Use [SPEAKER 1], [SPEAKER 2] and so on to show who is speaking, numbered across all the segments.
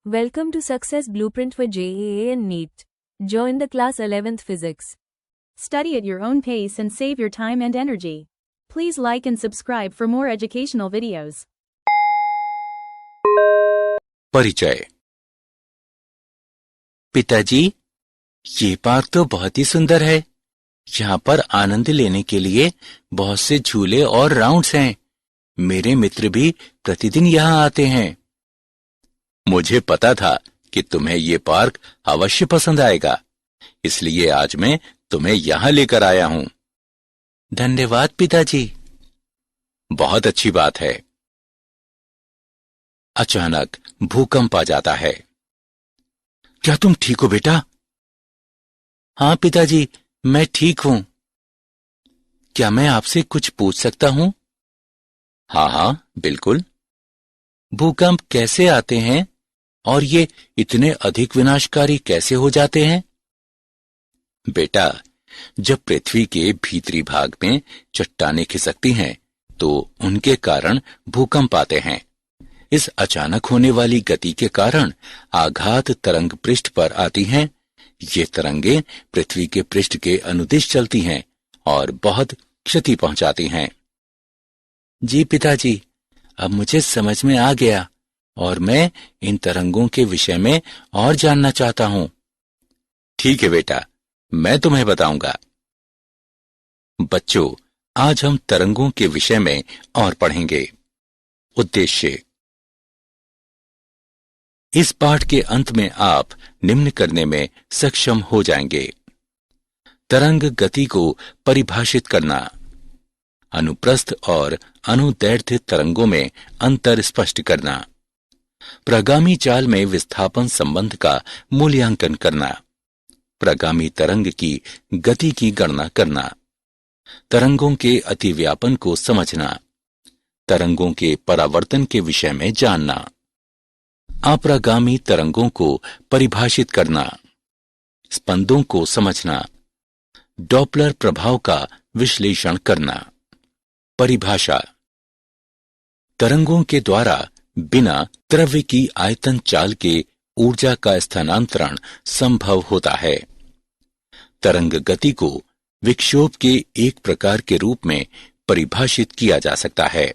[SPEAKER 1] Welcome to Success Blueprint for JEE and NEET. Join the class 11th Physics.
[SPEAKER 2] Study at your own pace and save your time and energy. Please like and subscribe for more educational videos.
[SPEAKER 3] परिचय। पिताजी, ये park तो बहुत ही सुंदर है। यहाँ पर आनंद लेने के लिए बहुत से झूले और राउंड्स हैं। मेरे मित्र भी प्रतिदिन यहाँ आते हैं। मुझे पता था कि तुम्हें ये पार्क अवश्य पसंद आएगा, इसलिए आज मैं तुम्हें यहाँ लेकर आया हूँ। धन्यवाद पिताजी। बहुत अच्छी बात है। अचानक भूकंप आ जाता है। क्या तुम ठीक हो बेटा? हाँ पिताजी, मैं ठीक हूं। क्या मैं आपसे कुछ पूछ सकता हूं? हाँ हाँ, बिल्कुल। भूकंप कैसे आते हैं और ये इतने अधिक विनाशकारी कैसे हो जाते हैं? बेटा, जब पृथ्वी के भीतरी भाग में चट्टानें खिसकती हैं, तो उनके कारण भूकंप आते हैं। इस अचानक होने वाली गति के कारण आघात तरंग पृष्ठ पर आती हैं। ये तरंगें पृथ्वी के पृष्ठ के अनुदिश चलती हैं और बहुत क्षति पहुंचाती हैं। जी पिताजी, अब मुझे समझ में आ गया और मैं इन तरंगों के विषय में और जानना चाहता हूं। ठीक है बेटा, मैं तुम्हें बताऊंगा। बच्चों, आज हम तरंगों के विषय में और पढ़ेंगे। उद्देश्य। इस पाठ के अंत में आप निम्न करने में सक्षम हो जाएंगे। तरंग गति को परिभाषित करना, अनुप्रस्थ और अनुदैर्ध्य तरंगों में अंतर स्पष्ट करना, प्रगामी चाल में विस्थापन संबंध का मूल्यांकन करना, प्रगामी तरंग की गति की गणना करना, तरंगों के अतिव्यापन को समझना, तरंगों के परावर्तन के विषय में जानना, अप्रगामी तरंगों को परिभाषित करना, स्पंदों को समझना, डॉपलर प्रभाव का विश्लेषण करना। परिभाषा। तरंगों के द्वारा बिना द्रव्य की आयतन चाल के ऊर्जा का स्थानांतरण संभव होता है। तरंग गति को विक्षोभ के एक प्रकार के रूप में परिभाषित किया जा सकता है,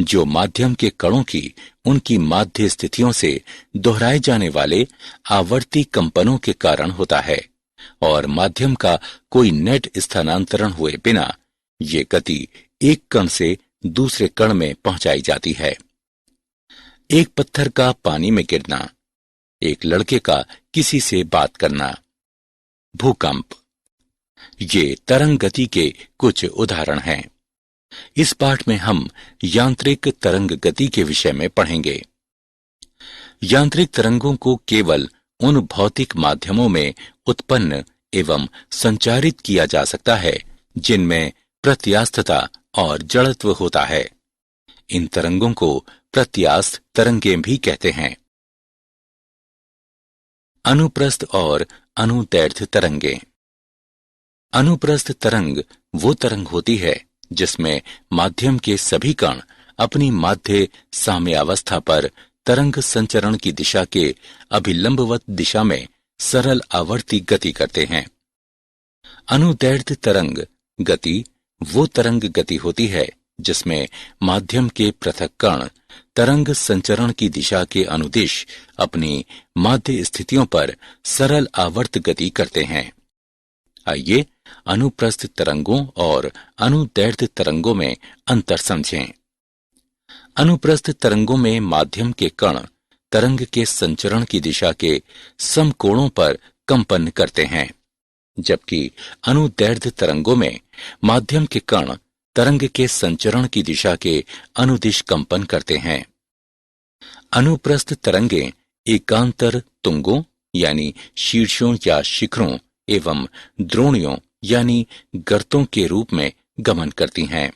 [SPEAKER 3] जो माध्यम के कणों की उनकी माध्य स्थितियों से दोहराए जाने वाले आवर्ती कंपनों के कारण होता है और माध्यम का कोई नेट स्थानांतरण हुए बिना ये गति एक कण से दूसरे कण में पहुंचाई जाती है। एक पत्थर का पानी में गिरना, एक लड़के का किसी से बात करना। भूकंप। ये तरंग गति के कुछ उदाहरण हैं। इस पाठ में हम यांत्रिक तरंग गति के विषय में पढ़ेंगे। यांत्रिक तरंगों को केवल उन भौतिक माध्यमों में उत्पन्न एवं संचारित किया जा सकता है जिनमें प्रत्यास्थता और जड़त्व होता है। इन तरंगों को प्रत्यास्थ तरंगें भी कहते हैं। अनुप्रस्थ और अनुदैर्ध्य तरंगें। अनुप्रस्थ तरंग वो तरंग होती है जिसमें माध्यम के सभी कण अपनी माध्य साम्यावस्था पर तरंग संचरण की दिशा के अभिलंबवत दिशा में सरल आवर्ती गति करते हैं। अनुदैर्ध्य तरंग गति वो तरंग गति होती है जिसमें माध्यम के पृथक कण तरंग संचरण की दिशा के अनुदिश अपनी माध्य स्थितियों पर सरल आवर्त गति करते हैं। आइए अनुप्रस्थ तरंगों और अनुदैर्ध्य तरंगों में अंतर समझें। अनुप्रस्थ तरंगों में माध्यम के कण तरंग के संचरण की दिशा के समकोणों पर कंपन करते हैं, जबकि अनुदैर्ध्य तरंगों में माध्यम के कण तरंग के संचरण की दिशा के अनुदिश कंपन करते हैं। अनुप्रस्थ तरंगें एकांतर तुंगों यानी शीर्षों या शिखरों एवं द्रोणियों यानी गर्तों के रूप में गमन करती हैं।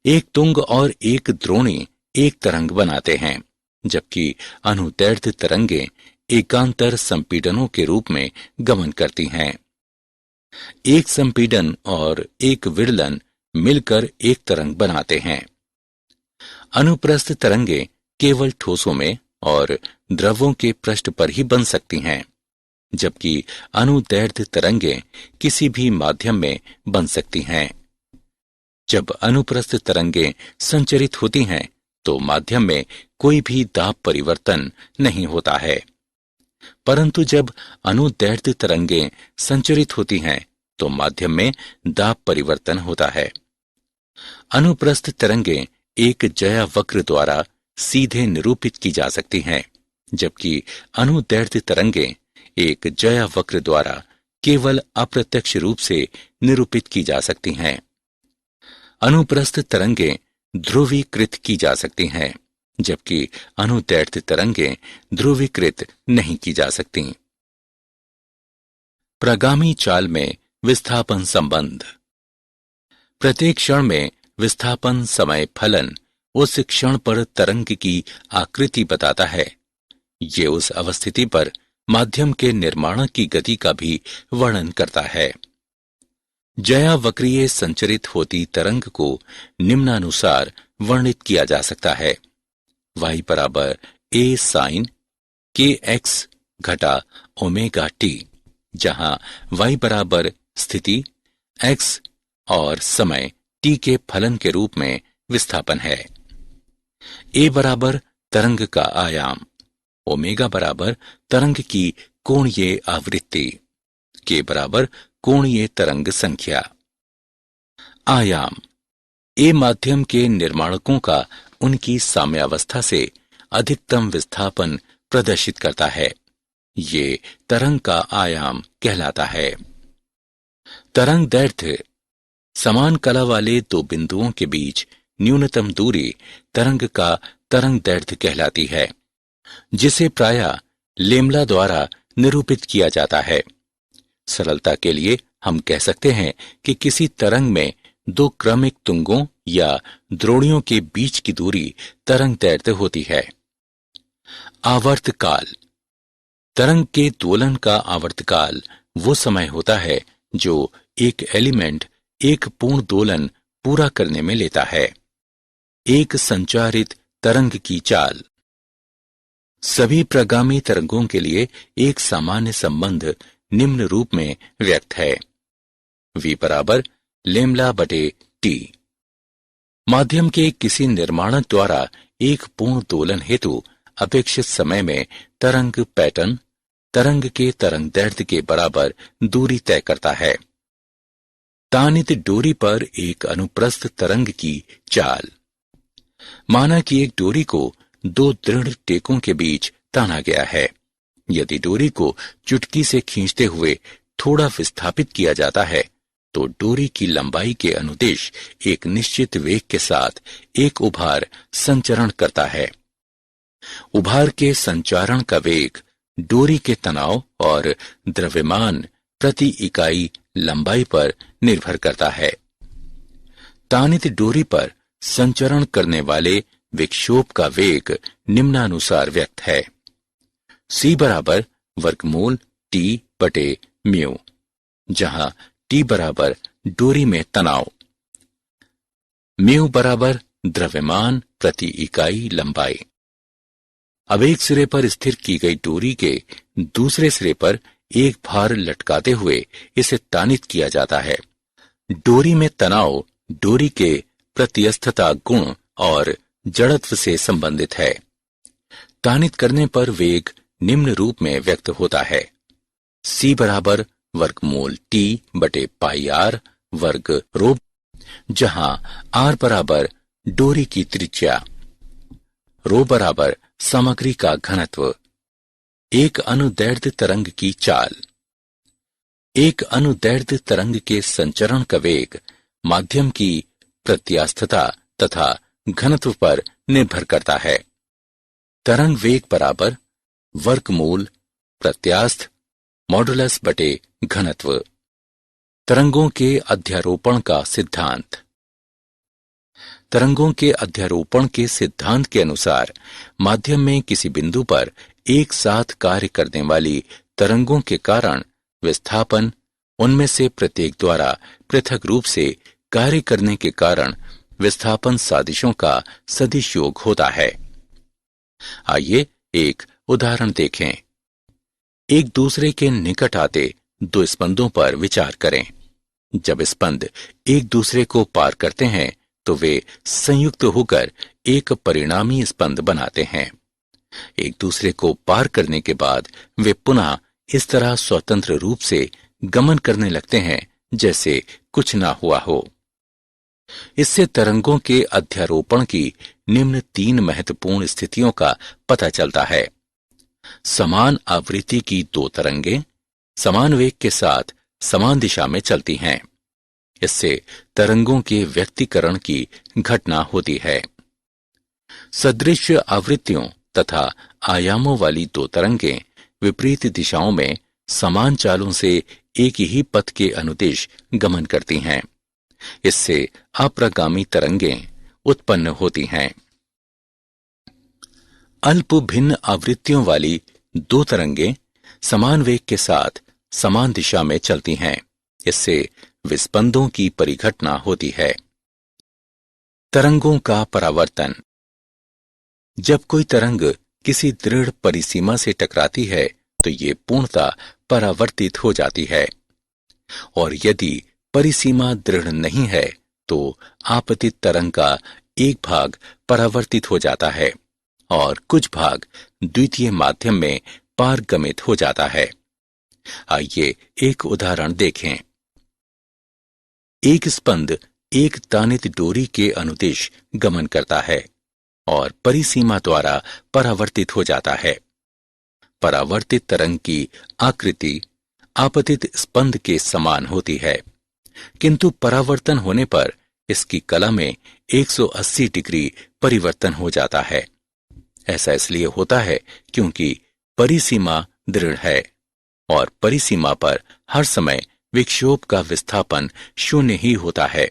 [SPEAKER 3] एक तुंग और एक द्रोणी एक तरंग बनाते हैं, जबकि अनुदैर्ध्य तरंगें एकांतर संपीडनों के रूप में गमन करती हैं। एक संपीडन और एक विदलन मिलकर एक तरंग बनाते हैं। अनुप्रस्थ तरंगें केवल ठोसों में और द्रवों के पृष्ठ पर ही बन सकती हैं, जबकि अनुदैर्ध्य तरंगें किसी भी माध्यम में बन सकती हैं। जब अनुप्रस्थ तरंगें संचरित होती हैं तो माध्यम में कोई भी दाब परिवर्तन नहीं होता है, परंतु जब अनुदैर्ध्य तरंगें संचरित होती हैं तो माध्यम में दाब परिवर्तन होता है। अनुप्रस्थ तरंगें एक ज्या वक्र द्वारा सीधे निरूपित की जा सकती हैं, जबकि अनुदैर्ध्य तरंगें एक ज्या वक्र द्वारा केवल अप्रत्यक्ष रूप से निरूपित की जा सकती हैं। अनुप्रस्थ तरंगें ध्रुवीकृत की जा सकती हैं, जबकि अनुदैर्ध्य तरंगें ध्रुवीकृत नहीं की जा सकती। प्रगामी चाल में विस्थापन संबंध। प्रत्येक क्षण में विस्थापन समय फलन उस क्षण पर तरंग की आकृति बताता है। ये उस अवस्थिति पर माध्यम के निर्माण की गति का भी वर्णन करता है। ज्या वक्रीय संचरित होती तरंग को निम्नानुसार वर्णित किया जा सकता है। y बराबर a sin kx घटा ओमेगा t, जहां y बराबर स्थिति x और समय t के फलन के रूप में विस्थापन है। a बराबर तरंग का आयाम, ओमेगा बराबर तरंग की कोणीय आवृत्ति, k बराबर कोणीय तरंग संख्या। आयाम ए माध्यम के निर्माणकों का उनकी साम्यावस्था से अधिकतम विस्थापन प्रदर्शित करता है। ये तरंग का आयाम कहलाता है। तरंग दैर्ध्य समान कला वाले दो बिंदुओं के बीच न्यूनतम दूरी तरंग का तरंग दैर्ध्य कहलाती है, जिसे प्रायः लेम्ला द्वारा निरूपित किया जाता है। सरलता के लिए हम कह सकते हैं कि किसी तरंग में दो क्रमिक तुंगों या द्रोणियों के बीच की दूरी तरंग दैर्ध्य होती है। आवर्तकाल। तरंग के दोलन का आवर्तकाल वो समय होता है जो एक एलिमेंट एक पूर्ण दोलन पूरा करने में लेता है। एक संचारित तरंग की चाल। सभी प्रगामी तरंगों के लिए एक सामान्य संबंध निम्न रूप में व्यक्त है। v बराबर लेम्ला बटे t। माध्यम के किसी निर्माणक द्वारा एक पूर्ण दोलन हेतु अपेक्षित समय में तरंग पैटर्न तरंग के तरंग दैर्ध्य के बराबर दूरी तय करता है। तानित डोरी पर एक अनुप्रस्थ तरंग की चाल। माना कि एक डोरी को दो दृढ़ टेकों के बीच ताना गया है। यदि डोरी को चुटकी से खींचते हुए थोड़ा विस्थापित किया जाता है तो डोरी की लंबाई के अनुदिश एक निश्चित वेग के साथ एक उभार संचरण करता है। उभार के संचारण का वेग डोरी के तनाव और द्रव्यमान प्रति इकाई लंबाई पर निर्भर करता है। तानित डोरी पर संचरण करने वाले विक्षोभ का वेग निम्नानुसार व्यक्त है। c बराबर वर्गमूल t बटे म्यू, जहां t बराबर डोरी में तनाव, म्यू बराबर द्रव्यमान प्रति इकाई लंबाई। अब एक सिरे पर स्थिर की गई डोरी के दूसरे सिरे पर एक भार लटकाते हुए इसे तानित किया जाता है। डोरी में तनाव डोरी के प्रत्यस्थता गुण और जड़त्व से संबंधित है। तानित करने पर वेग निम्न रूप में व्यक्त होता है। c बराबर वर्गमूल t बटे पाई r वर्ग रो, जहां r बराबर डोरी की त्रिज्या, रो बराबर सामग्री का घनत्व। एक अनुदैर्ध्य तरंग की चाल। एक अनुदैर्ध्य तरंग के संचरण का वेग माध्यम की प्रत्यास्थता तथा घनत्व पर निर्भर करता है। तरंग वेग बराबर वर्गमूल प्रत्यास्थ मॉडुलस बटे घनत्व। तरंगों के अध्यारोपण का सिद्धांत। तरंगों के अध्यारोपण के सिद्धांत के अनुसार माध्यम में किसी बिंदु पर एक साथ कार्य करने वाली तरंगों के कारण विस्थापन उनमें से प्रत्येक द्वारा पृथक रूप से कार्य करने के कारण विस्थापन सादिशों का सदिश योग होता है। आइए एक उदाहरण देखें। एक दूसरे के निकट आते दो स्पंदों पर विचार करें। जब स्पंद एक दूसरे को पार करते हैं तो वे संयुक्त होकर एक परिणामी स्पंद बनाते हैं। एक दूसरे को पार करने के बाद वे पुनः इस तरह स्वतंत्र रूप से गमन करने लगते हैं जैसे कुछ ना हुआ हो। इससे तरंगों के अध्यारोपण की निम्न 3 महत्वपूर्ण स्थितियों का पता चलता है। समान आवृत्ति की 2 तरंगें समान वेग के साथ समान दिशा में चलती हैं। इससे तरंगों के व्यक्तीकरण की घटना होती है। सदृश आवृत्तियों तथा आयामों वाली 2 तरंगें विपरीत दिशाओं में समान चालों से एक ही पथ के अनुदिश गमन करती हैं। इससे अप्रगामी तरंगें उत्पन्न होती हैं। अल्प भिन्न आवृत्तियों वाली 2 तरंगें समान वेग के साथ समान दिशा में चलती हैं। इससे विस्पंदों की परिघटना होती है। तरंगों का परावर्तन। जब कोई तरंग किसी दृढ़ परिसीमा से टकराती है तो ये पूर्णतः परावर्तित हो जाती है, और यदि परिसीमा दृढ़ नहीं है तो आपतित तरंग का एक भाग परावर्तित हो जाता है और कुछ भाग द्वितीय माध्यम में पारगमित हो जाता है। आइए एक उदाहरण देखें। एक स्पंद एक तानित डोरी के अनुदिश गमन करता है और परिसीमा द्वारा परावर्तित हो जाता है। परावर्तित तरंग की आकृति आपतित स्पंद के समान होती है, किंतु परावर्तन होने पर इसकी कला में 180 डिग्री परिवर्तन हो जाता है। ऐसा इसलिए होता है क्योंकि परिसीमा दृढ़ है और परिसीमा पर हर समय विक्षोभ का विस्थापन 0 ही होता है।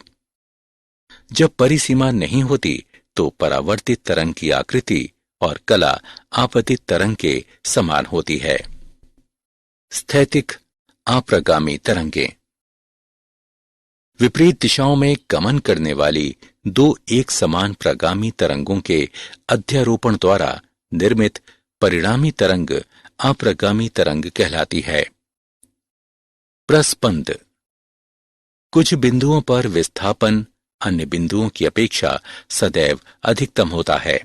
[SPEAKER 3] जब परिसीमा नहीं होती तो परावर्तित तरंग की आकृति और कला आपतित तरंग के समान होती है। स्थैतिक अप्रगामी तरंगें। विपरीत दिशाओं में गमन करने वाली 2 एक समान प्रगामी तरंगों के अध्यारोपण द्वारा निर्मित परिणामी तरंग अप्रगामी तरंग कहलाती है। प्रस्पंद। कुछ बिंदुओं पर विस्थापन अन्य बिंदुओं की अपेक्षा सदैव अधिकतम होता है।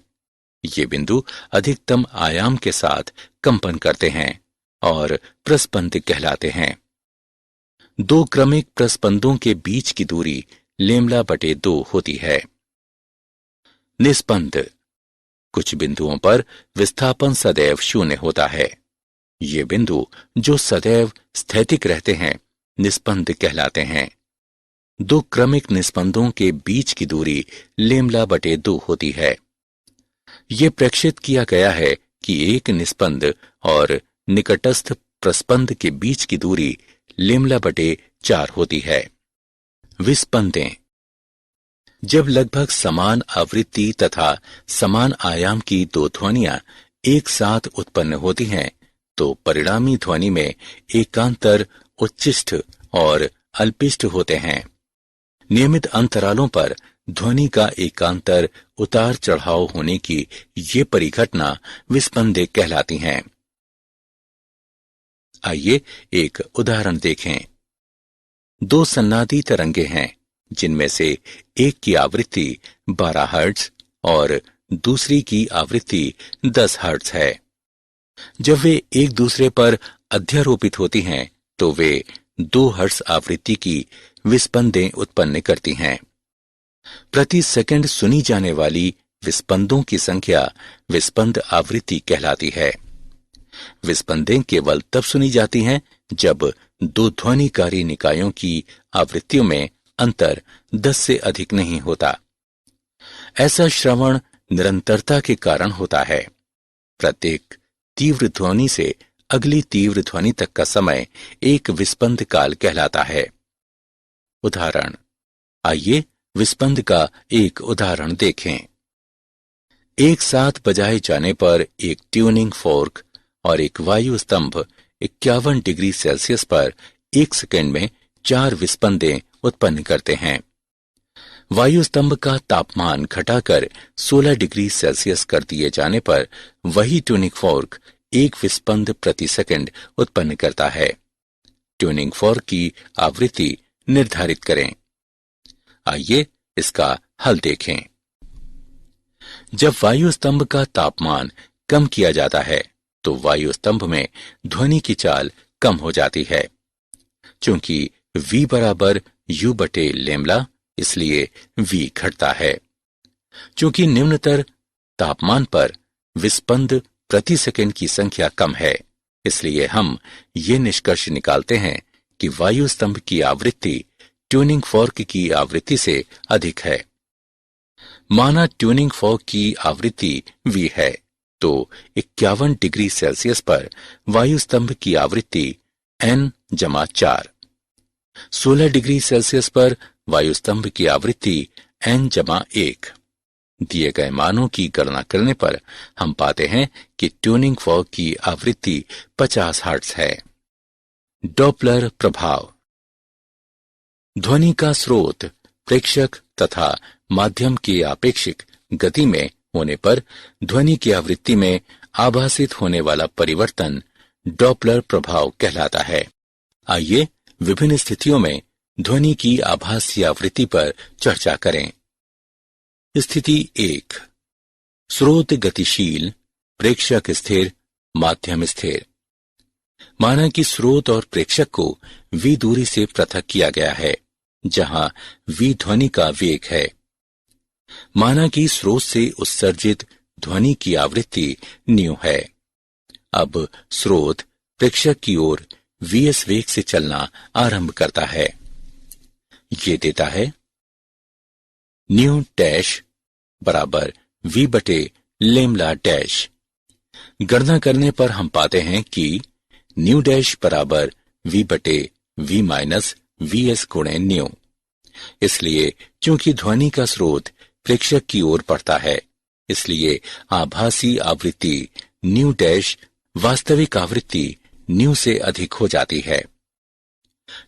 [SPEAKER 3] ये बिंदु अधिकतम आयाम के साथ कंपन करते हैं और प्रस्पंद कहलाते हैं। 2 क्रमिक प्रस्पंदों के बीच की दूरी λ/2 होती है। निस्पंद। कुछ बिंदुओं पर विस्थापन सदैव 0 होता है। ये बिंदु जो सदैव स्थैतिक रहते हैं निस्पंद कहलाते हैं। 2 क्रमिक निस्पंदों के बीच की दूरी λ/2 होती है। ये प्रेक्षित किया गया है कि एक निस्पंद और निकटस्थ प्रस्पंद के बीच की दूरी λ/4 होती है। विस्पंदें। जब लगभग समान आवृत्ति तथा समान आयाम की 2 ध्वनियां एक साथ उत्पन्न होती हैं तो परिणामी ध्वनि में एकांतर उच्चिष्ठ और अल्पिष्ठ होते हैं। नियमित अंतरालों पर ध्वनि का एकांतर उतार चढ़ाव होने की ये परिघटना विस्पंदें कहलाती हैं। आइए एक उदाहरण देखें। 2 सन्नादी तरंगें हैं जिनमें से एक की आवृत्ति 12 हर्ट्ज और दूसरी की आवृत्ति 10 हर्ट्ज है। जब वे एक दूसरे पर अध्यारोपित होती हैं तो वे 2 हर्ट्ज आवृत्ति की विस्पंदें उत्पन्न करती हैं। प्रति सेकंड सुनी जाने वाली विस्पंदों की संख्या विस्पंद आवृत्ति कहलाती है। विस्पंदें केवल तब सुनी जाती हैं जब 2 ध्वनिकारी निकायों की आवृत्तियों में अंतर 10 से अधिक नहीं होता। ऐसा श्रवण निरंतरता के कारण होता है। प्रत्येक तीव्र ध्वनि से अगली तीव्र ध्वनि तक का समय एक विस्पंद काल कहलाता है। उदाहरण। आइए विस्पंद का एक उदाहरण देखें। एक साथ बजाए जाने पर एक ट्यूनिंग फोर्क और एक वायु स्तंभ 51 डिग्री सेल्सियस पर 1 सेकंड में 4 विस्पंदें उत्पन्न करते हैं। वायु स्तंभ का तापमान घटाकर 16 डिग्री सेल्सियस कर दिए जाने पर वही ट्यूनिंग फोर्क 1 विस्पंद प्रति सेकंड उत्पन्न करता है। ट्यूनिंग फॉर्क की आवृत्ति निर्धारित करें। आइए इसका हल देखें। जब वायु स्तंभ का तापमान कम किया जाता है तो वायु स्तंभ में ध्वनि की चाल कम हो जाती है। चूंकि V बराबर U बटे लैम्ब्डा, इसलिए V घटता है। चूंकि निम्नतर तापमान पर विस्पंद प्रति सेकंड की संख्या कम है, इसलिए हम ये निष्कर्ष निकालते हैं कि वायु स्तंभ की आवृत्ति ट्यूनिंग फॉर्क की आवृत्ति से अधिक है। माना ट्यूनिंग फॉर्क की आवृत्ति V है तो 51 डिग्री सेल्सियस पर वायु स्तंभ की आवृत्ति N-4, 16 डिग्री सेल्सियस पर वायु स्तंभ की आवृत्ति N-1। दिए गए मानों की गणना करने पर हम पाते हैं कि ट्यूनिंग फॉर्क की आवृत्ति 50 हर्ट्ज है। डॉपलर प्रभाव। ध्वनि का स्रोत प्रेक्षक तथा माध्यम की आपेक्षिक गति में होने पर ध्वनि की आवृत्ति में आभासित होने वाला परिवर्तन डॉपलर प्रभाव कहलाता है। आइए विभिन्न स्थितियों में ध्वनि की आभासी आवृत्ति पर चर्चा करें। स्थिति 1। स्रोत गतिशील, प्रेक्षक स्थिर, माध्यम स्थिर। माना कि स्रोत और प्रेक्षक को V दूरी से पृथक किया गया है, जहां V ध्वनि का वेग है। माना कि स्रोत से उत्सर्जित ध्वनि की आवृत्ति न्यू है। अब स्रोत प्रेक्षक की ओर Vs वेग से चलना आरंभ करता है। ये देता है न्यू डैश बराबर V बटे लैम्ब्डा डैश। गणना करने पर हम पाते हैं कि न्यू डैश बराबर V बटे V माइनस Vs गुणे न्यू। इसलिए चूंकि ध्वनि का स्रोत प्रेक्षक की ओर बढ़ता है, इसलिए आभासी आवृत्ति न्यू डैश वास्तविक आवृत्ति न्यू से अधिक हो जाती है।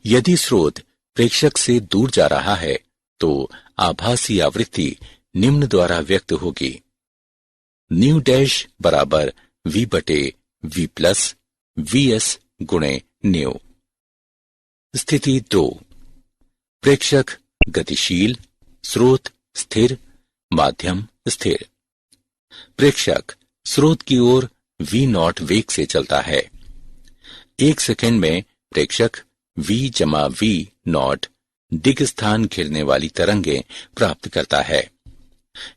[SPEAKER 3] यदि स्रोत प्रेक्षक से दूर जा रहा है तो आभासी आवृत्ति निम्न द्वारा व्यक्त होगी। न्यू डैश बराबर V बटे V प्लस Vs गुणे न्यू। स्थिति 2। प्रेक्षक गतिशील, स्रोत स्थिर, माध्यम स्थिर। प्रेक्षक स्रोत की ओर V0 वेग से चलता है। 1 सेकंड में प्रेक्षक V जमा V0 दिग स्थान घेरने वाली तरंगें प्राप्त करता है।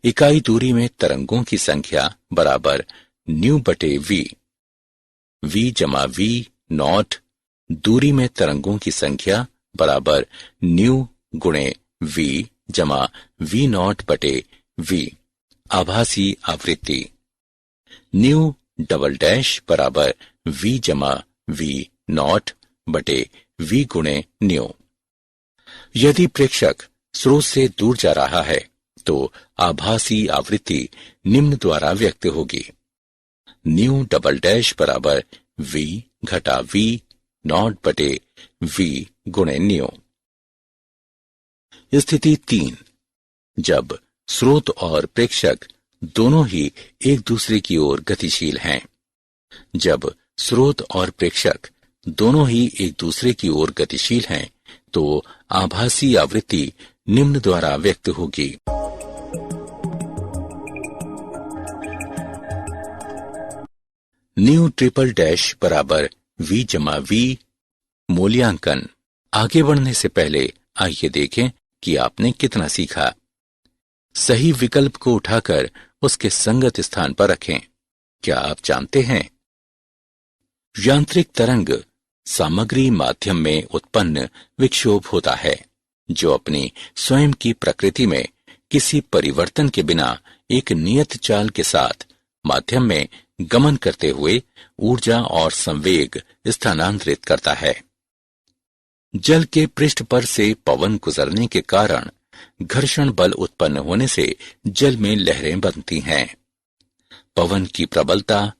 [SPEAKER 3] इकाई दूरी में तरंगों की संख्या बराबर न्यू बटे V। V जमा V0 दूरी में तरंगों की संख्या बराबर न्यू गुणे V जमा V0 बटे V। आभासी आवृत्ति न्यू डबल डैश बराबर V जमा V0 बटे V गुणे न्यू। यदि प्रेक्षक स्रोत से दूर जा रहा है तो आभासी आवृत्ति निम्न द्वारा व्यक्त होगी। न्यू डबल डैश बराबर V घटा V0 बटे V गुणे न्यू। स्थिति 3। जब स्रोत और प्रेक्षक दोनों ही एक दूसरे की ओर गतिशील हैं। जब स्रोत और प्रेक्षक दोनों ही एक दूसरे की ओर गतिशील हैं तो आभासी आवृत्ति निम्न द्वारा व्यक्त होगी। न्यू ट्रिपल डैश बराबर V जमा V। मूल्यांकन। आगे बढ़ने से पहले आइए देखें कि आपने कितना सीखा। सही विकल्प को उठाकर उसके संगत स्थान पर रखें। क्या आप जानते हैं यांत्रिक तरंग सामग्री माध्यम में उत्पन्न विक्षोभ होता है जो अपनी स्वयं की प्रकृति में किसी परिवर्तन के बिना एक नियत चाल के साथ माध्यम में गमन करते हुए ऊर्जा और संवेग स्थानांतरित करता है। जल के पृष्ठ पर से पवन गुजरने के कारण घर्षण बल उत्पन्न होने से जल में लहरें बनती हैं। पवन की प्रबलता,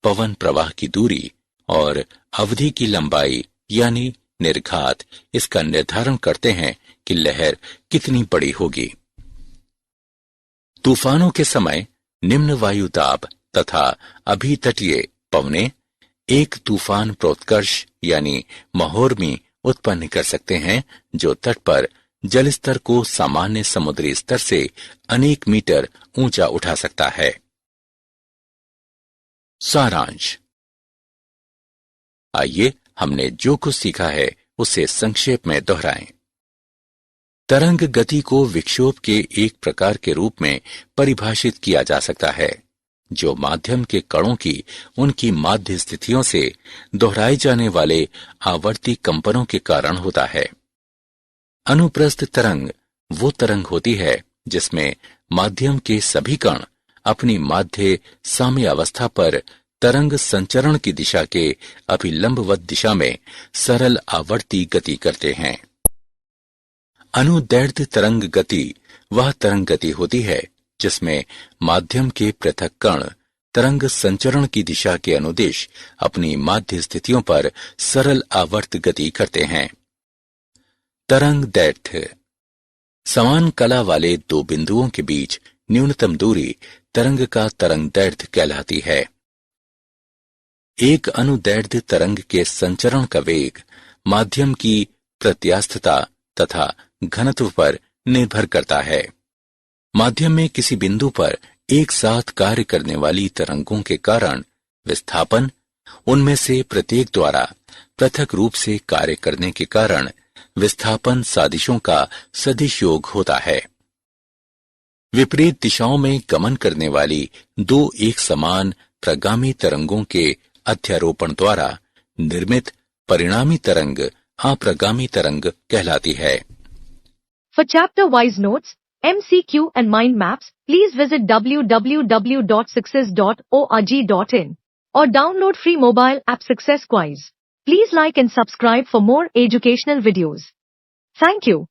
[SPEAKER 3] पवन प्रवाह की दूरी और अवधि की लंबाई यानी निर्घात इसका निर्धारण करते हैं कि लहर कितनी बड़ी होगी। तूफानों के समय निम्न वायु दाब तथा अभितटीय पवने एक तूफान प्रोत्कर्ष यानी महोर्मी उत्पन्न कर सकते हैं जो तट पर जलस्तर को सामान्य समुद्री स्तर से अनेक मीटर ऊंचा उठा सकता है। सारांश। आइए हमने जो कुछ सीखा है उसे संक्षेप में दोहराएं। तरंग गति को विक्षोभ के एक प्रकार के रूप में परिभाषित किया जा सकता है जो माध्यम के कणों की उनकी माध्य स्थितियों से दोहराए जाने वाले आवर्ती कंपनों के कारण होता है। अनुप्रस्थ तरंग वो तरंग होती है जिसमें माध्यम के सभी कण अपनी माध्य साम्यावस्था पर तरंग संचरण की दिशा के अभिलंबवत दिशा में सरल आवर्ती गति करते हैं। अनुदैर्ध्य तरंग गति वह तरंग गति होती है जिसमें माध्यम के पृथक कण तरंग संचरण की दिशा के अनुदिश अपनी माध्य स्थितियों पर सरल आवर्त गति करते हैं। तरंग दैर्ध्य समान कला वाले दो बिंदुओं के बीच न्यूनतम दूरी तरंग का तरंग दैर्ध्य कहलाती है। एक अनुदैर्ध्य तरंग के संचरण का वेग माध्यम की प्रत्यास्थता तथा घनत्व पर निर्भर करता है। माध्यम में किसी बिंदु पर एक साथ कार्य करने वाली तरंगों के कारण विस्थापन उनमें से प्रत्येक द्वारा पृथक रूप से कार्य करने के कारण विस्थापन सादिशों का सदिश योग होता है। विपरीत दिशाओं में गमन करने वाली दो एक समान प्रगामी तरंगों के अध्यारोपण द्वारा निर्मित परिणामी तरंग अप्रगामी तरंग कहलाती है।
[SPEAKER 4] For chapter-wise notes, MCQ and mind maps, please visit www.success.org.in or download free mobile app Success Quiz. Please like and subscribe for more educational videos. Thank you.